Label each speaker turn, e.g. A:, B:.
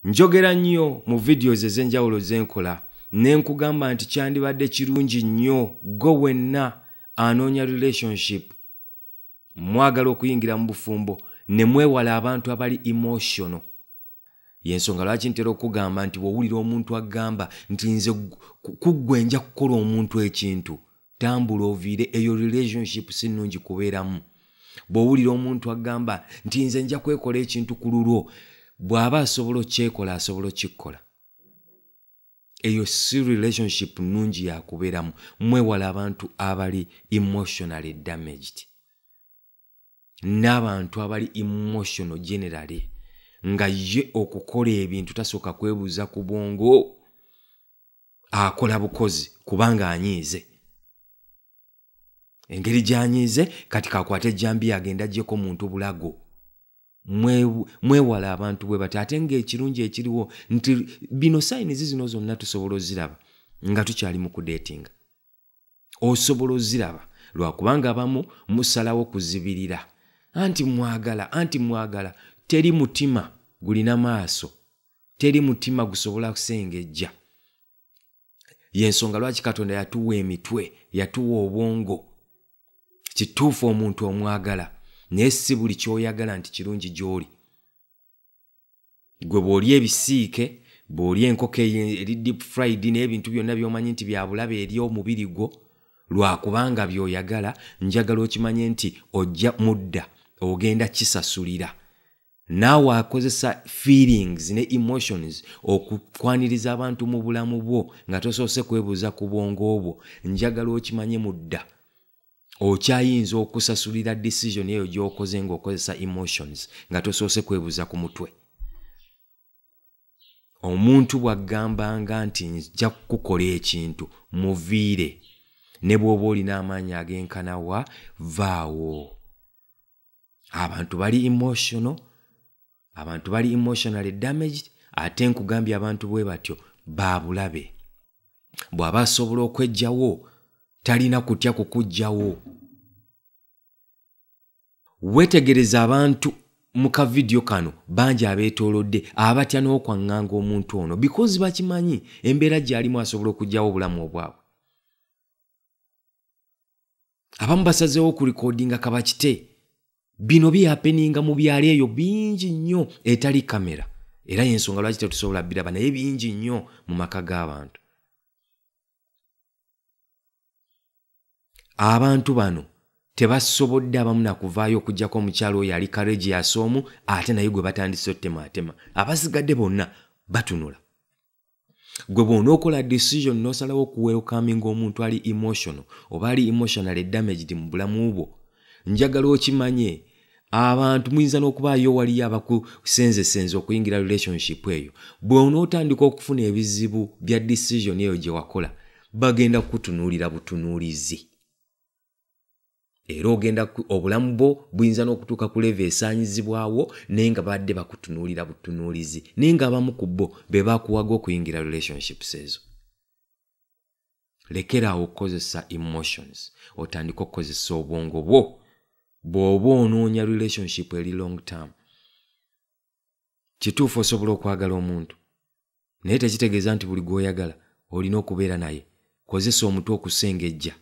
A: Njogera nnyo mu videos ez'enjawulo zenkola ne nkugamba nti kyandibadde kirungi nnyo go wenna anoonya relationship mwagala okuyingira mu bufumbo ne mwewala abantu abali emotional. Yensonga lwaki ntera okugamba nti bw'owulira omuntu agamba nti nze kuggwe nja kukola omuntu ekintu, tambula oviire, eyo relationship si nnungi kubeeramu. Bw'owulira omuntu agamba nti nze nja kwekola ekintu ku lulwo, bw'aba asobola okyekola asobola okikkola. Eyo si relationship nnungi ya kubeeramu. Mwewala abantu abali emotionally damaged. N'abantu abali emotional generally nga ye okukola ebintu tasooka kwebuuza ku bwongo, akola bukozi kubanga anyiize. Engeri gy'anyiize kati kakwate ejjambi agenda gyeko muntu bulago. Mwewala abantu bwe bati ate ng'ekirungi ekiriwo nti bino sayinizi zino zonna tusobola oziraba nga tukyali mu kudeetinga. Osobola oziraba lwakubanga abamu musalawo kuzibirira. Anti mwagala, teri mutima gulina maaso, teri mutima gusobola kusengejja. Yensonga lwaki Katonda yatuwa emitwe, yatuwa obwongo. Kituufu omuntu omwagala, naye si buli ky'oyagala nti kirungi gy'oli. Gwe bw'olya ebisiike, bw'olya enkoko eri deep fried n'ebintu byonna by'omanyi nti bya bulabe eri omubiri gwo, lwakubanga by'oyagala, njagala okimanye nti ojja mudda ogenda kisasulira. Naawe akozesa feelings ne emotions okukwaniriza abantu mu bulamu bwo nga tosoose kwebuuza ku bwongo bwo. Njagala okimanye mudda okyayinza okusasulira decision eyo gy'okoze ng'okozesa emotions nga tosoose kwebuuza ku mutwe. Omuntu bw'aggambanga nti nja kukola ekintu muviire, ne bw'oba olina amaanyi ag'enkanawa vaawo. Abantu bali emotional, abantu bali emotionally damaged, ate nkugambye abantu bwe batyo baabulabe. Bw'aba asobola okwejjawo talina kutya kukuggyawo. Wetegereza abantu mu ka video kano bangi abeetoolodde abatya n'okwaŋŋanga omuntu ono because bakimanyi embeera gy'alimu asobola okuggyawo obulamu obwabwe. Abamu basazeewo okulikodinga kabakite. Bino bihappeninga mu byalo eyo bingi nnyo etali kamera. Era yensonga lwaki tetusobola biraba naye bingi nnyo mu maka g'abantu. Abantu bano tebasobodde abamu nakuvaayo okuggyako omukyalo oyo ali courageous omu ate naye gwe batandise ottemaatema. Abasigadde bonna batunula. Gwe bw'onookola decision n'osalawo okuwelcoming omuntu ali emotional oba ali emotionally damaged mu bulamu bwo, njagala okimanye abantu muyinza n'okubaayo waliyo abakusenzesenze okuyingira relationship eyo. Bw'onootandika okufuna ebizibu bya decision eyo gye wakola, bagenda kukutunuulira butunuulizi. Era ogenda obulamu bwo buyinza n'okutuuka ku level esaanyizibwawo naye nga badde bakutunuulira butunuulizi. Naye nga abamu ku bo be bakuwaga okuyingira relationships ezo. Lekeraawo okukozesa emotions, otandika okukozesa obwongo bwo. Bw'oba onoonya relationship eri long term, kituufu osobola okwagala omuntu, naye tekitegeeza nti buli gw'oyagala olina okubeera naye. Kozesa omutwe okusengejja.